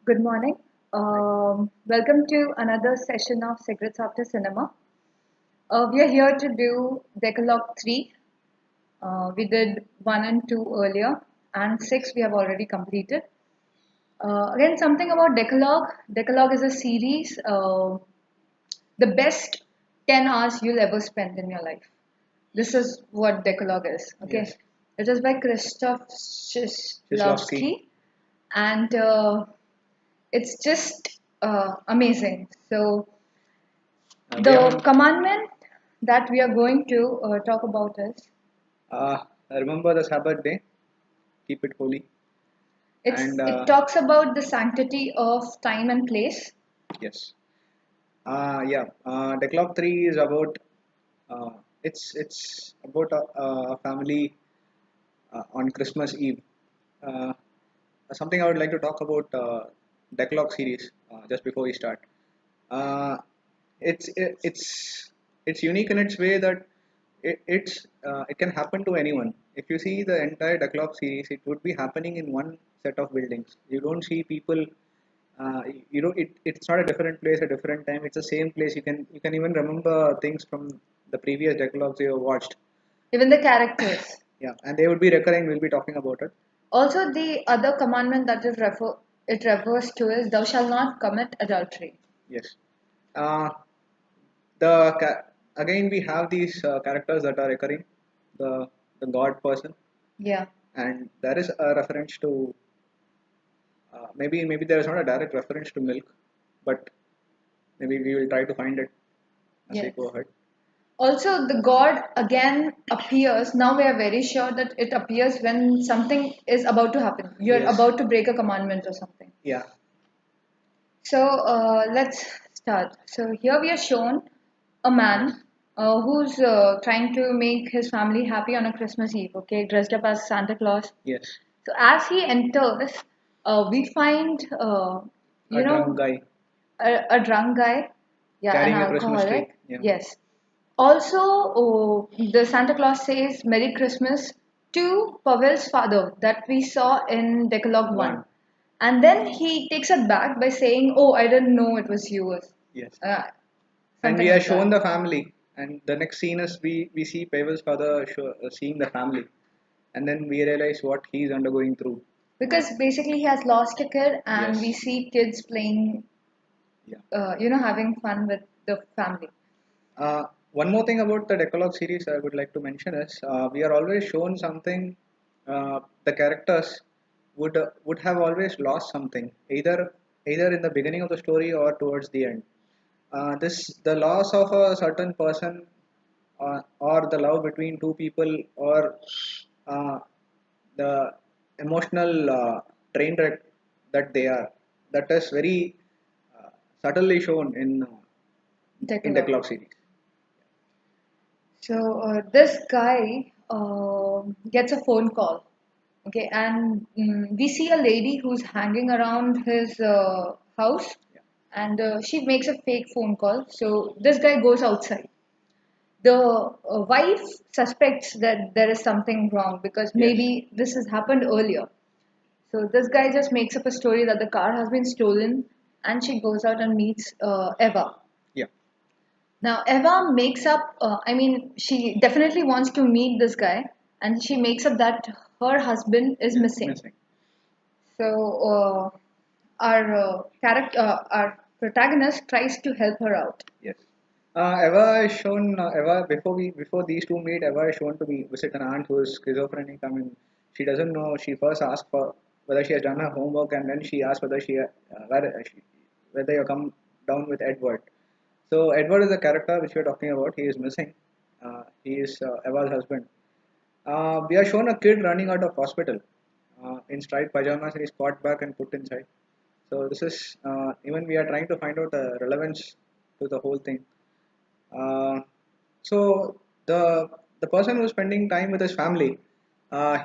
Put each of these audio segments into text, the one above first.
Good morning. Hi. Welcome to another session of Cigarettes After Cinema. We are here to do Dekalog 3. We did 1 and 2 earlier, and 6 we have already completed. Again, something about Dekalog. Dekalog is a series, the best 10 hours you'll ever spend in your life. This is what Dekalog is. Okay, Yes. it is by Krzysztof Shishlovsky. Shishlovsky, and it's just amazing. So, We the haven't. commandment that we are going to talk about is Remember the Sabbath day. Keep it holy. And it talks about the sanctity of time and place. yes. Yeah. Decalogue 3 is about. Uh, it's about a family on Christmas Eve. Uh, Something I would like to talk about Decalogue series just before we start. Uh, it's unique in its way that it can happen to anyone. If you see the entire Decalogue series, it would be happening in one set of buildings. You don't see people. You know, it's not a different place, a different time. It's the same place. You can even remember things from the previous Decalogues you have watched. Even the characters. Yeah, and they would be recurring. We'll be talking about it. Also, the other commandment that it refers to is thou shalt not commit adultery. Yes. Uh, again we have these characters that are recurring. The god person, Yeah. and there is a reference to maybe there is not a direct reference to milk, but maybe we will try to find it as we Yes. go ahead. Also, the God again appears. Now we are very sure that it appears when something is about to happen. You're Yes. about to break a commandment or something. Yeah. So let's start. So here we are shown a Yes. man who's trying to make his family happy on a Christmas Eve. Okay, dressed up as Santa Claus. Yes. So as he enters, we find A you drunk know guy a drunk guy, yeah, an carrying a Christmas tree. alcoholic. Yeah. Yes. Also, the Santa Claus says Merry Christmas to Pavel's father that we saw in Decalogue 1. One. And then he takes it back by saying, oh, I didn't know it was yours. Yes. Uh, And Something we are like that. shown the family, and the next scene is we see Pavel's father seeing the family, and then we realize what he's undergoing through. Uh, Because basically he has lost a kid and we yes. see kids playing, Yeah. having fun with the family. One more thing about the Decalogue series I would like to mention is we are always shown something. The characters would have always lost something, either in the beginning of the story or towards the end. This the loss of a certain person, or the love between two people, or uh, the emotional train wreck that they are. That is very subtly shown in Decalogue. Decalogue series. So this guy gets a phone call. Okay, and we see a lady who's hanging around his house, Yeah. and she makes a fake phone call. So this guy goes outside. The wife suspects that there is something wrong because Yes. maybe this has happened earlier. So this guy just makes up a story that the car has been stolen, and she goes out and meets Eva. Yeah. Now, Eva makes up, I mean, she definitely wants to meet this guy, and she makes up that her husband is Yes. missing. Missing. So, our protagonist tries to help her out. Yes. Eva is shown. Eva before these two meet. Eva is shown to be visit an aunt who is schizophrenic. I mean, she doesn't know. She first asks for whether she has done her homework, and then she asks whether you come down with Edward. So Edward is the character which we are talking about. He is missing. He is Eva's husband. We are shown a kid running out of hospital in striped pajamas, and he's caught back and put inside. So this is even we are trying to find out the relevance to the whole thing. Uh, so the person who's spending time with his family,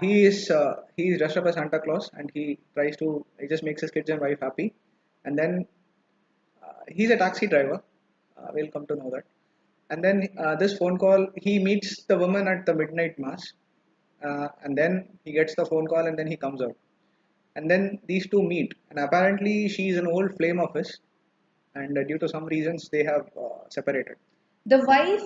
he is dressed up as Santa Claus, and he just makes his kids and wife happy, and then he's a taxi driver. We'll come to know that. And then this phone call, he meets the woman at the midnight mass, and then he gets the phone call, and then he comes out. and then these two meet, and apparently she's an old flame of his, and due to some reasons they have separated. The wife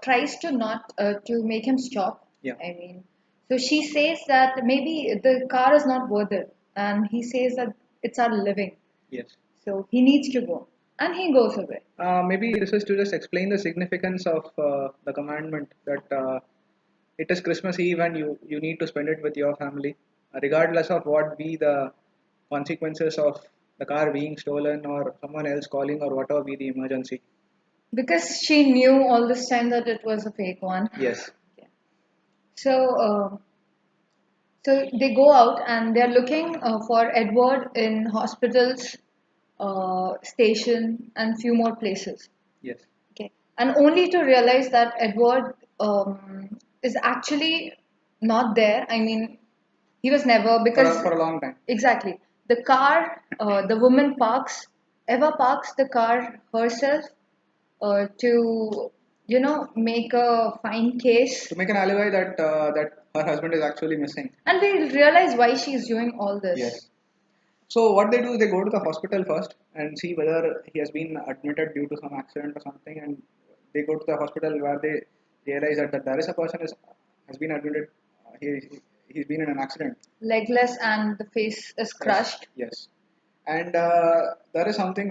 tries to not to make him stop. Yeah. I mean, so she says that maybe the car is not worth it, and he says that it's our living, Yes. so he needs to go, and he goes away. Maybe this is to just explain the significance of the commandment that it is Christmas Eve and you need to spend it with your family, regardless of what be the consequences of the car being stolen or someone else calling or whatever be the emergency. Because she knew all this time that it was a fake one. Yes. Yeah. So, so they go out and they're looking for Edward in hospitals, station, and few more places. Yes. Okay, and only to realize that Edward is actually not there. I mean, he was never because For a long time. exactly the car, the woman parks. Eva parks the car herself to make a fine case, To make an alibi that that her husband is actually missing. and we realize why she's doing all this. Yes. So what they do is they go to the hospital first and see whether he has been admitted due to some accident or something, and they go to the hospital where they realize that there is a person has been admitted. He's been in an accident. Legless and the face is Yes. crushed. Yes. And there is something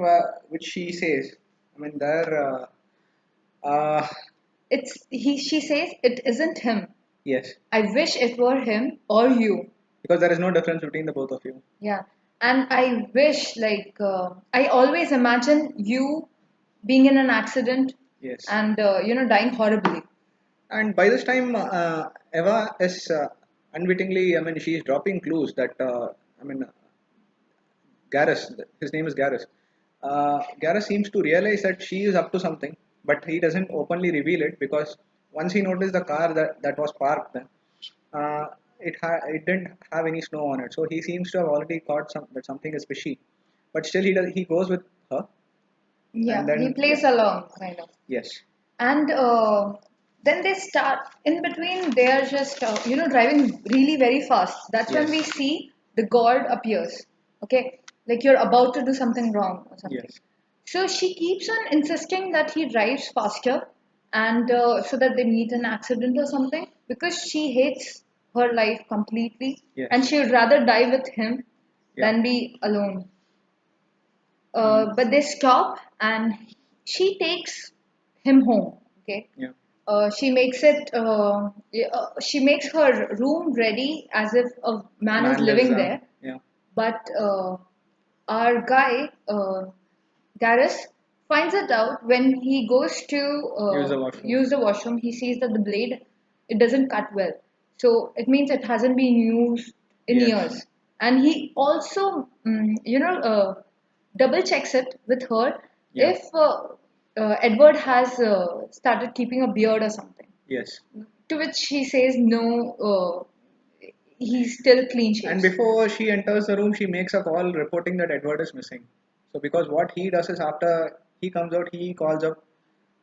which she says. I mean, uh, It's he. She says it isn't him. yes, I wish it were him or you. because there is no difference between the both of you. Yeah, and I wish, like, I always imagine you being in an accident Yes. and, dying horribly. And by this time, Eva is unwittingly, I mean, she's dropping clues that, I mean, Garrus, his name is Garrus. Garrus seems to realize that she is up to something, but he doesn't openly reveal it because once he noticed the car that was parked there, it didn't have any snow on it. So he seems to have already caught that something is fishy. But still, he goes with her, and Yeah, he then, yeah, plays along, kind of. yes, And then they start, in between, they are just, driving really very fast. That's when we yes, see the god appears. Okay, like you're about to do something wrong or something. yes, So she keeps on insisting that he drives faster and so that they meet an accident or something because she hates her life completely and yes, she would rather die with him yeah. than be alone. Mm, But they stop and she takes him home. Okay, yeah. she makes her room ready as if a man is Man lives living there. there. Yeah. But our guy, Garrus, finds it out when he goes to Use the washroom. use the washroom. He sees that the blade it doesn't cut well, so it means it hasn't been used in Yes. years. And he also, double checks it with her Yeah. if Edward has started keeping a beard or something. Yes. To which he says no, he's still clean And shaves. before she enters the room, she makes a call reporting that Edward is missing. So because what he does is after he comes out, he calls up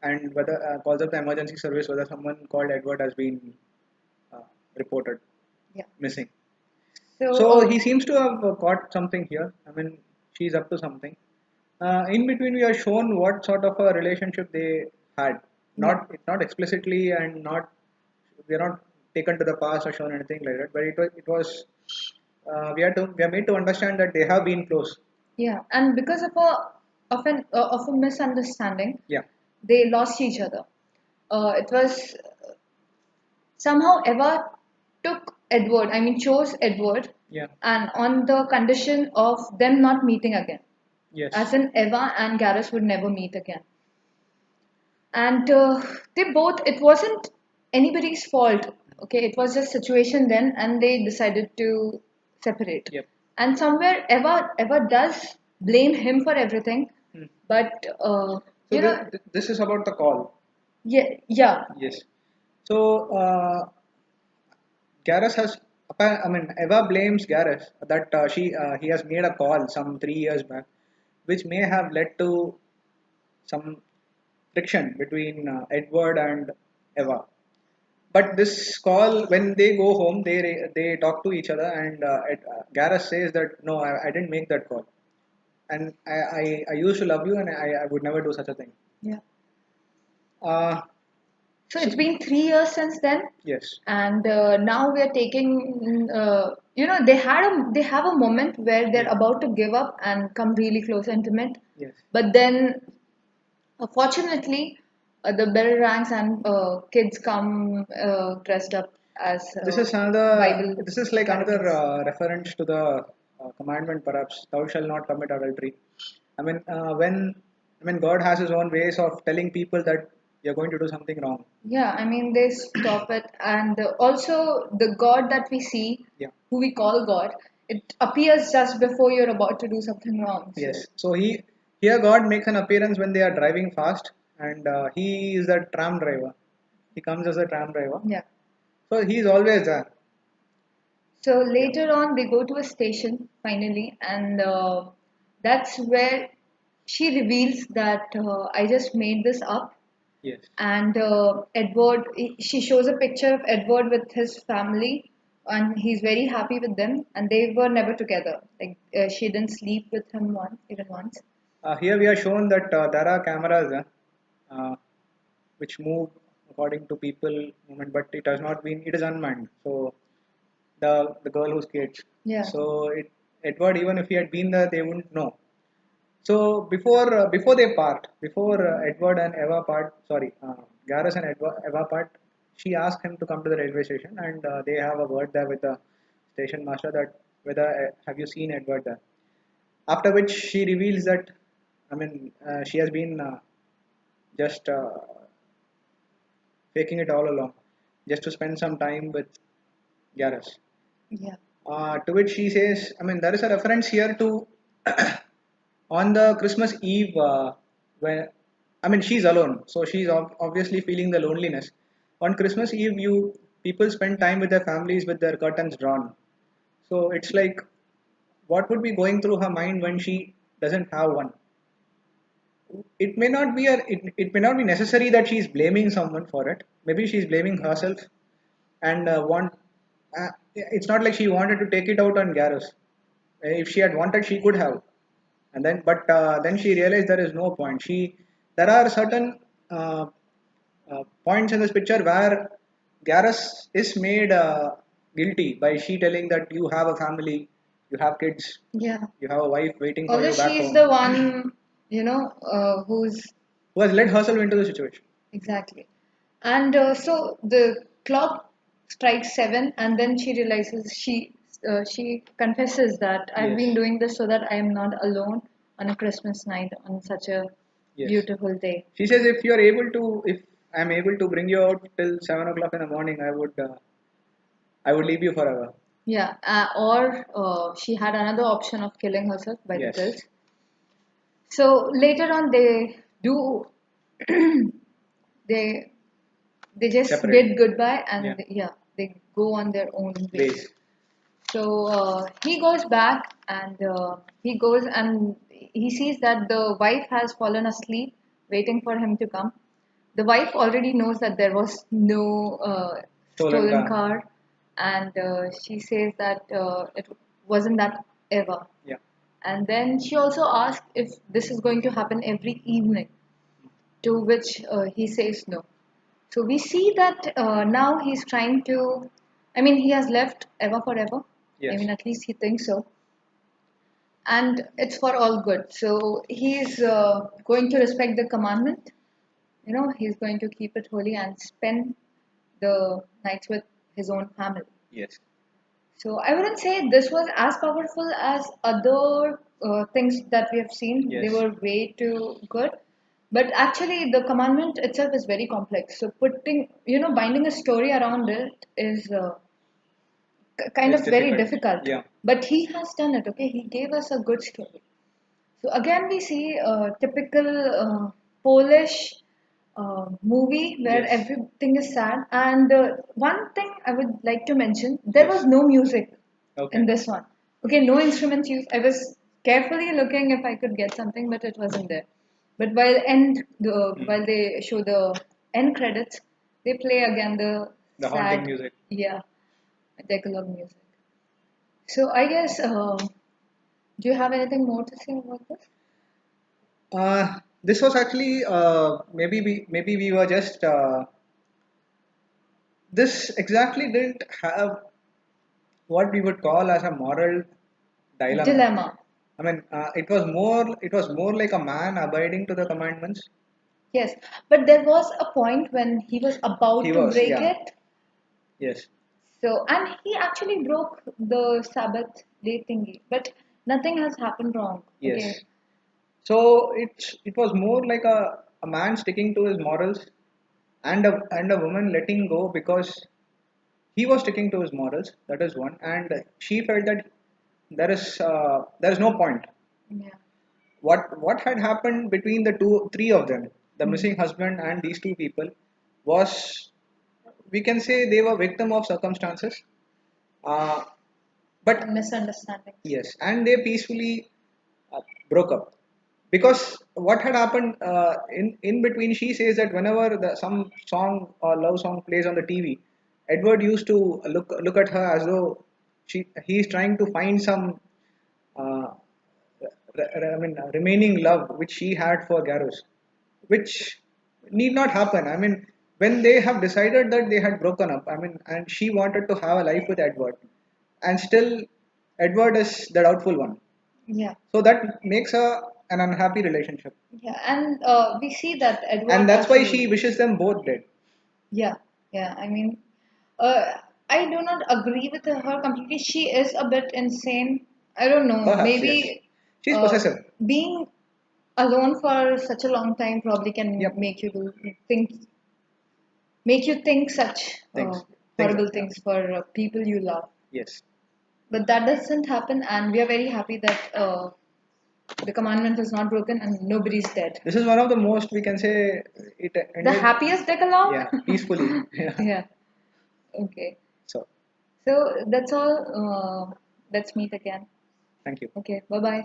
and whether calls up the emergency service whether someone called Edward has been uh, reported Yeah. missing. So So he seems to have caught something here. I mean, she's up to something. In between, we are shown what sort of a relationship they had. yeah. Not explicitly and not we are not taken to the past or shown anything like that. But we are made to understand that they have been close. Yeah, and because of a misunderstanding, Yeah. they lost each other. It was somehow Eva took Edward, I mean chose Edward, Yeah. and on the condition of them not meeting again, Yes. as in Eva and Garrus would never meet again. And they both, it wasn't anybody's fault. Okay, it was just situation then, and they decided to separate. Yep. And somewhere Eva does blame him for everything, Hmm. but So you know, this is about the call. yeah, yeah, Yes. So Gareth has, I mean, Eva blames Gareth that he has made a call some 3 years back, which may have led to some friction between Edward and Eva. But this call, when they go home, they talk to each other, and Gareth says that no, I didn't make that call, and I used to love you, and I would never do such a thing. Yeah. Uh, So so it's been 3 years since then, yes, and now we are taking. They have a moment where they're yeah, about to give up and come really close, intimate, yes. but then fortunately, the bell ranks and kids come dressed up as This is another. Bible This is like another characters. reference to the commandment, perhaps, "Thou shalt not commit adultery." When God has His own ways of telling people that you're going to do something wrong. Yeah, I mean, they stop it. And also, the God that we see, Yeah. who we call God, it appears just before you're about to do something wrong. So, Yes. So here God makes an appearance when they are driving fast, and he is a tram driver. He comes as a tram driver. yeah. So he is always there. So Yeah. later on, they go to a station finally, and that's where she reveals that I just made this up. Yes. And Edward, she shows a picture of Edward with his family, and he's very happy with them. And they were never together. Like she didn't sleep with him once, even once. Here we are shown that there are cameras which move according to people movement, but it has not been. It is unmanned. So the girl who skates. Yeah, So Edward, even if he had been there, they wouldn't know. So before they part, before Edward and Eva part, sorry, Gareth and Eva part, she asked him to come to the railway station, and they have a word there with the station master that whether have you seen Edward there. After which she reveals that, she has been just faking it all along, just to spend some time with Gareth. yeah, To which she says, there is a reference here to on the Christmas Eve, when she's alone, so she's obviously feeling the loneliness. On Christmas Eve, you people spend time with their families with their curtains drawn. So it's like, what would be going through her mind when she doesn't have one? It may not be necessary that she's blaming someone for it. Maybe she's blaming herself, and want. It's not like she wanted to take it out on Gareth. If she had wanted, she could have, and then she realized there is no point. There are certain points in this picture where Gareth is made guilty by she telling that you have a family, you have kids, yeah. you have a wife waiting for Although you back she's home, the one, who's who has led herself into the situation. exactly. And so the clock strikes 7, and then she realizes she confesses that I've Yes, been doing this so that I am not alone on a Christmas night on such a yes. beautiful day. She says, if I'm able to bring you out till 7 o'clock in the morning, I would leave you forever. Yeah, or she had another option of killing herself by the Yes, pills. So later on, they do they they just separate. bid goodbye, Yeah, and yeah, they go on their own way. ways. So he goes back, and he goes and he sees that the wife has fallen asleep, waiting for him to come. The wife already knows that there was no Stolen stolen car. car, and she says that it wasn't that ever. Yeah. And then she also asks if this is going to happen every evening, to which he says no. So we see that now he's trying to, I mean, he has left Eva forever. I Yes. mean, at least he thinks so. And it's for all good. So he's going to respect the commandment. He's going to keep it holy and spend the nights with his own family. Yes. So I wouldn't say this was as powerful as other things that we have seen. They Yes. were way too good. But actually, the commandment itself is very complex. So binding a story around it is kind It's of very difficult. difficult. Yeah. But he has done it, okay? He gave us a good story. So again, we see a typical Polish movie where Yes. everything is sad. And one thing I would like to mention, there was Yes. no music in Okay. this one. Okay, no instruments used. I was carefully looking if I could get something, but it wasn't there. But Hmm. while they show the end credits, they play again the The haunting sad, music. yeah, Decalogue music. So I guess, do you have anything more to say about this? This was actually maybe we were just this exactly didn't have what we would call as a moral dilemma. Dilemma. I mean, it was more like a man abiding to the commandments. Yes, but there was a point when he was He about to was, break yeah, it. yes. So, and he actually broke the Sabbath day thingy, but nothing has happened wrong. Okay. Yes. So it was more like a man sticking to his morals and a woman letting go because he was sticking to his morals. That is one, and she felt that there is no point. Yeah. What had happened between the three of them, the Hmm. missing husband and these two people, was we can say they were victim of circumstances. Uh, but And misunderstandings. yes, and they peacefully broke up because what had happened in between. She says that whenever some song or love song plays on the TV, Edward used to look at her as though he's trying to find some uh, remaining love which she had for Garros, which need not happen. I mean, when they have decided that they had broken up, I mean, and she wanted to have a life with Edward, and still Edward is the doubtful one. Yeah. So that makes an unhappy relationship, Yeah, and we see that and Edward that's why she actually. wishes them both dead. Yeah, yeah. I mean, uh, I do not agree with her completely. She is a bit insane. I don't know. Perhaps yes, Maybe she's uh, possessive. being alone for such a long time probably can Yep, make you think such things horrible yeah. things for people you love. Yes, But that doesn't happen, and we are very happy that the commandment is not broken and nobody's dead. this is one of the most we can say it The ended, happiest Decalogue? yeah, peacefully. Yeah. Yeah. Okay. So So that's all. Let's meet again. thank you. Okay. Bye bye.